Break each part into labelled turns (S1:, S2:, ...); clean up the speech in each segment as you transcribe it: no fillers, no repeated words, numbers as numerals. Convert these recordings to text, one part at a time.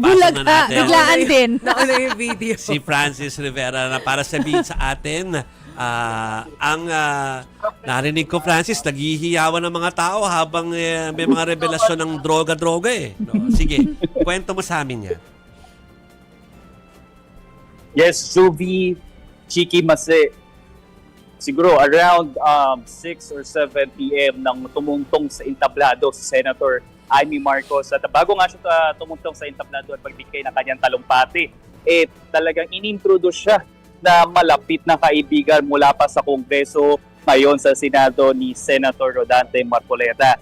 S1: Bulag ha, biglaan din.
S2: Nauna yung video.
S3: Si Francis Rivera na para sabihin sa atin narinig ko, Francis, naghihiyawan ng mga tao habang may mga revelasyon ng droga-droga eh. No? Sige, kwento mo sa amin yan.
S4: Yes, Suvi, Chiki Mase. Siguro around 6 or 7 p.m. nang tumungtong sa entablado si Senator Amy Marcos. At bago nga siya tumungtong sa entablado at pagbigay ng kanyang talumpati, talagang inintroduce siya na malapit na kaibigan mula pa sa Kongreso ngayon sa Senado ni Senator Rodante Marcoleta.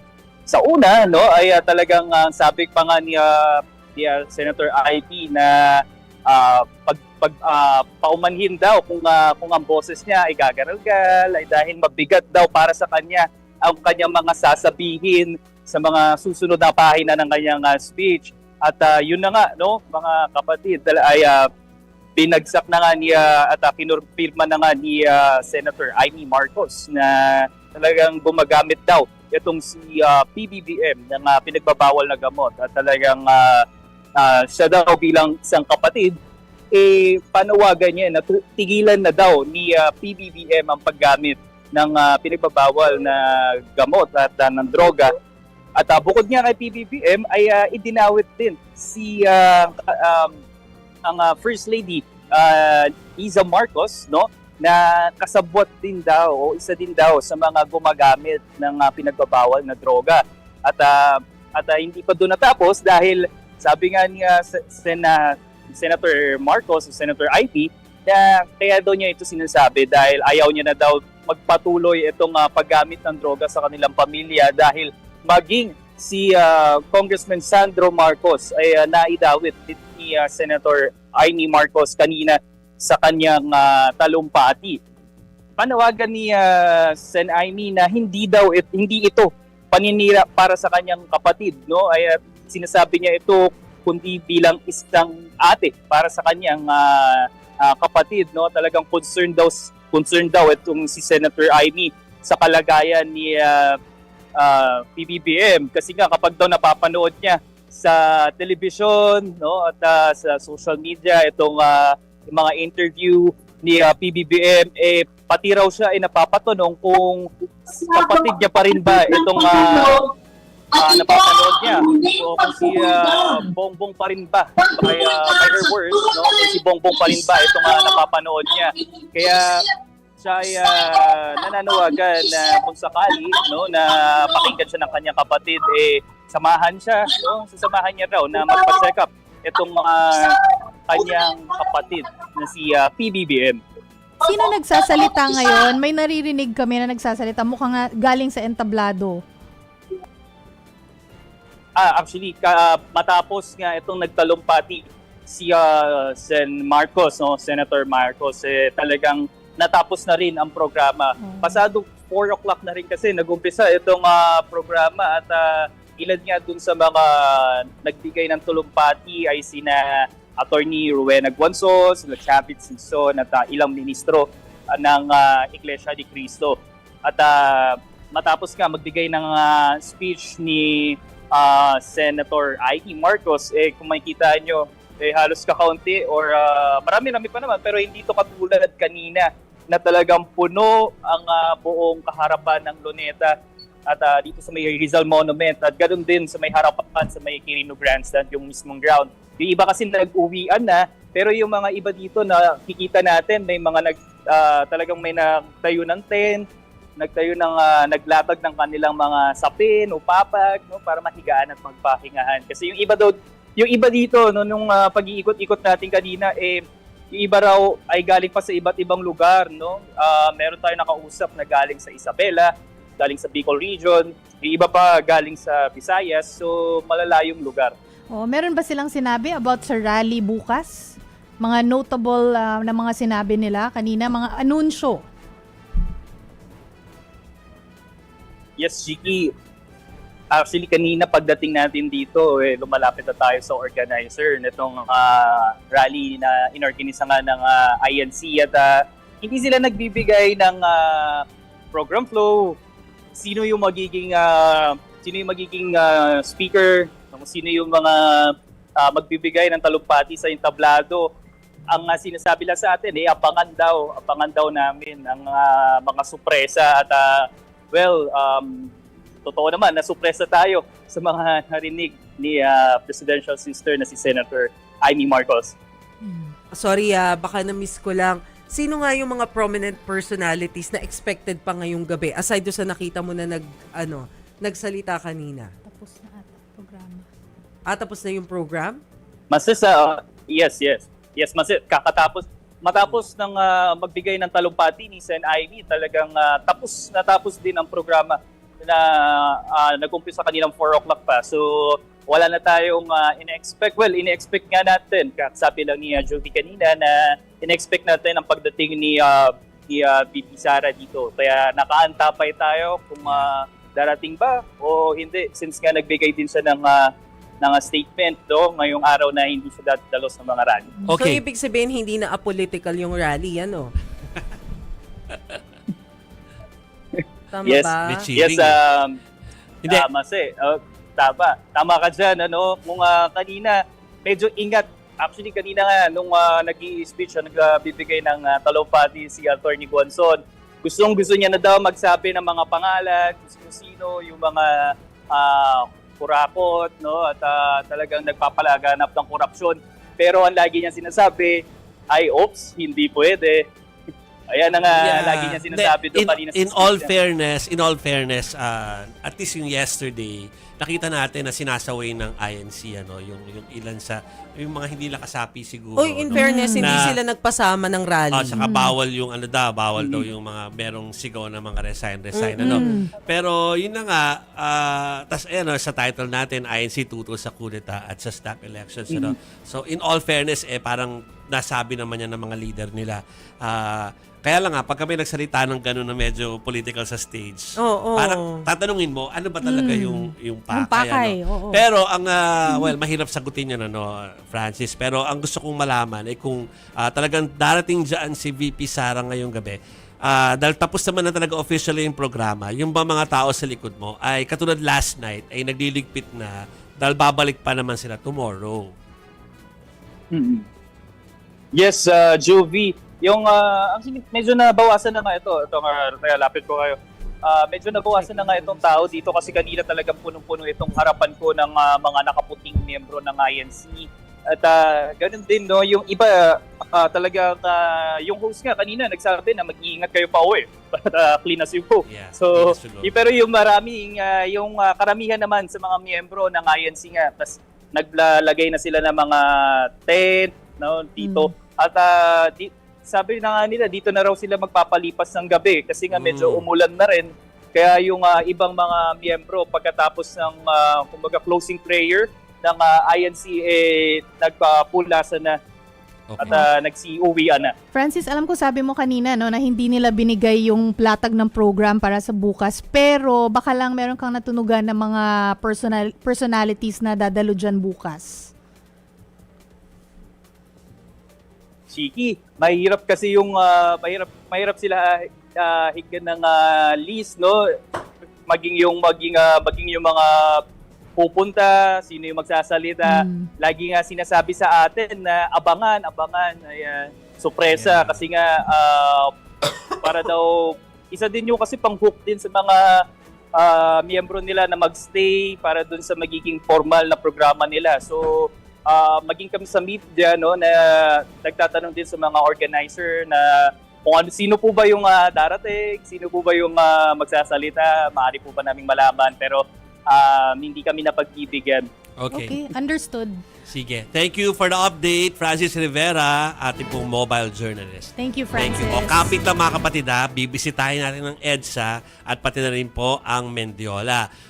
S4: Sa una, no, ay talagang sabi pa nga ni Senator IP na paumanhin daw kung ang boses niya ay gagaral-gal, ay dahil mabigat daw para sa kanya ang kanyang mga sasabihin sa mga susunod na pahina ng kanyang speech. At yun na nga, no, mga kapatid, ay binagsak na nga niya at kinurpirma na nga ni Senator Amy Marcos na talagang gumagamit daw itong si PBBM ng pinagbabawal na gamot at talagang siya daw bilang isang kapatid panawagan niya na tigilan na daw ni PBBM ang paggamit ng pinagbabawal na gamot at ng droga. At bukod nga kay PBBM ay idinawit din si ang First Lady Iza Marcos, no, na kasabwat din daw o isa din daw sa mga gumagamit ng pinagbabawal na droga. At hindi pa doon natapos dahil sabi nga ni Senator Marcos o Senator IP na kaya daw niya ito sinasabi dahil ayaw niya na daw magpatuloy itong paggamit ng droga sa kanilang pamilya dahil maging si Congressman Sandro Marcos ay naidawit ni Senator Amy Marcos kanina sa kanyang talumpati. Panawagan ni Sen Amy na hindi ito paninira para sa kanyang kapatid, no? Ay sinasabi niya ito kundi bilang isang ate para sa kanyang kapatid, no? Talagang concerned daw itong si Senator Amy sa kalagayan ni PBBM kasi nga kapag daw napapanood niya sa television, no, at sa social media itong mga interview ni PBBM, pati raw siya ay napapatanong kung kapatid niya pa rin ba itong napapanood niya. So kung si Bongbong pa rin ba, by her words, no, si Bongbong pa rin ba itong napapanood niya. Kaya siya ay nananawagan na kung sakali, no, na pakinggan siya ng kanyang kapatid, samahan siya, no, sasamahan niya raw na magpa-check up itong kanyang kapatid na si PBBM.
S1: Sino nagsasalita ngayon? May naririnig kami na nagsasalita. Mukhang galing sa entablado.
S4: Actually, matapos nga itong nagtalumpati si Sen Marcos, no, Senator Marcos, talagang natapos na rin ang programa. Pasado 4 o'clock na rin kasi nag-umpisa itong programa at ilan nga dun sa mga nagbigay ng tulumpati ay sina Attorney Rowena Guanzos, sila Chavit Singson at ilang ministro ng Iglesia ni Cristo. At matapos nga magbigay ng speech ni Senator Amy Marcos, kung makikita nyo, halos kakaunti or marami-rami pa naman pero hindi to katulad kanina na talagang puno ang buong kaharapan ng Luneta at dito sa may Rizal Monument at ganoon din sa may harapan sa may Quirino Grandstand, yung mismong ground. Yung iba kasi nag-uwian na pero yung mga iba dito na kikita natin may mga talagang may nagtayo ng tent, naglatag ng kanilang mga sapin o papag, no, para mahigaan at magpahingahan. Kasi yung iba dito no, nung pag-iikot-ikot natin kanina yung iba raw ay galing pa sa iba't ibang lugar, no. Meron tayong nakausap na galing sa Isabela, galing sa Bicol region, yung iba pa galing sa Visayas, so malalayong lugar.
S1: Meron ba silang sinabi about sa rally bukas? Mga notable na mga sinabi nila kanina, mga anunsyo?
S4: Yes, Chiki. Actually, kanina pagdating natin dito, lumalapit na tayo sa organizer nitong rally na inorganisa nga ng INC at hindi sila nagbibigay ng program flow, sino yung magiging speaker, sino yung mga magbibigay ng talumpati sa entablado. Ang sinasabi lang sa atin, abangan daw namin ang mga supresa at totoo naman, nasupresa tayo sa mga narinig ni presidential sister na si Senator Amy Marcos.
S2: Sorry, baka na-miss ko lang. Sino nga yung mga prominent personalities na expected pa ngayong gabi? Aside do sa nakita mo na nagsalita kanina.
S1: Tapos na ata programa.
S2: Tapos na yung program?
S4: Masis, yes, Masis, matapos ng magbigay ng talumpati ni Sen Ivy, talagang tapos din ang programa na nag-umpisa kaninang 4 o'clock pa. So, wala na tayong ine-expect. Well, ine-expect nga natin, sabi lang ni Jovi kanina, na ine-expect natin ang pagdating ni VP Sara dito. Kaya nakaantapay tayo kung darating ba o hindi, since nga nagbigay din siya ng statement ngayong araw na hindi siya dadalo sa mga rally.
S3: Okay.
S2: So, ibig sabihin, hindi na apolitical yung rally, ano? Tama
S4: Yes,
S2: ba?
S3: Bitchy.
S4: Yes,
S3: Hindi.
S4: Tama ka dyan. Kung kanina, medyo ingat. Actually, kanina nga, nung nag-i-speech, nagbibigay ng talumpati si Atty. Guanzon, gustong-gusto niya na daw magsabi ng mga pangalan, sino yung mga kurakot, no? At talagang nagpapalaganap ng korupsyon. Pero ang lagi niya sinasabi, oops, hindi pwede. Ayan ang lagi niya sinasabi doon kanina.
S3: In all fairness, at least yung yesterday, nakita natin na sinasaway ng INC yung ilan sa yung mga hindi nakasapi siguro.
S2: Oy, in fairness, hindi sila nagpasama ng rally.
S3: Saka bawal yung bawal daw yung mga merong sigaw na mga resign Pero yun na nga, tas sa title natin, INC tuto sa kudeta at sa snap elections. So in all fairness, parang nasabi naman yan ng mga leader nila. Kaya lang pag kami nagsalita ng gano'n na medyo political sa stage, parang tatanungin mo, ano ba talaga yung pakay?
S1: Oo.
S3: Pero ang, mahirap sagutin yun, Francis. Pero ang gusto kong malaman ay kung talagang darating dyan si VP Sara ngayong gabi, dahil tapos naman na talaga officially yung programa, yung ba mga tao sa likod mo ay katulad last night ay nagliligpit na dahil babalik pa naman sila tomorrow.
S4: Yes, Jovi. Yung medyo nabawasan na nga ito kaya lapit ko kayo. Medyo nabawasan na nga itong tao dito kasi kanina talagang punong-puno itong harapan ko ng mga nakaputing miyembro ng INC. At ganun din, no, yung iba talagang yung host nga kanina nagsabi na mag-iingat kayo pa uwi para clean as you go.
S3: Yeah,
S4: So,
S3: clean as you go.
S4: pero yung maraming, yung karamihan naman sa mga miyembro ng INC nga, tas naglalagay na sila ng mga tent, no, dito. At sabi na nga nila, dito na raw sila magpapalipas ng gabi kasi nga medyo umulan na rin. Kaya yung ibang mga miyembro pagkatapos ng kumbaga closing prayer ng INC nagpapulasan na at nagsi-uwian na.
S1: Francis, alam ko sabi mo kanina na hindi nila binigay yung platag ng program para sa bukas, pero baka lang meron kang natunugan ng mga personalities na dadalo dyan bukas.
S4: Chiki, mahirap kasi yung mahirap sila higgan ng list, no, maging yung mga pupunta, sino yung magsasalita. Lagi nga sinasabi sa atin na abangan ay sorpresa kasi nga para daw isa din yung kasi pang-hook din sa mga miyembro nila na magstay para dun sa magiging formal na programa nila. So maging kami sa media, no, na nagtatanong din sa mga organizer na kung sino po ba yung darating, sino po ba yung magsasalita, maaari po ba naming malaman, pero hindi kami napagbibigyan.
S3: Okay.
S1: Understood.
S3: Sige. Thank you for the update, Francis Rivera, ating pong mobile journalist.
S1: Thank you,
S3: Thank
S1: Francis.
S3: you. O kapit lang mga kapatid, bibisitahin natin ng EDSA at pati na rin po ang Mendiola.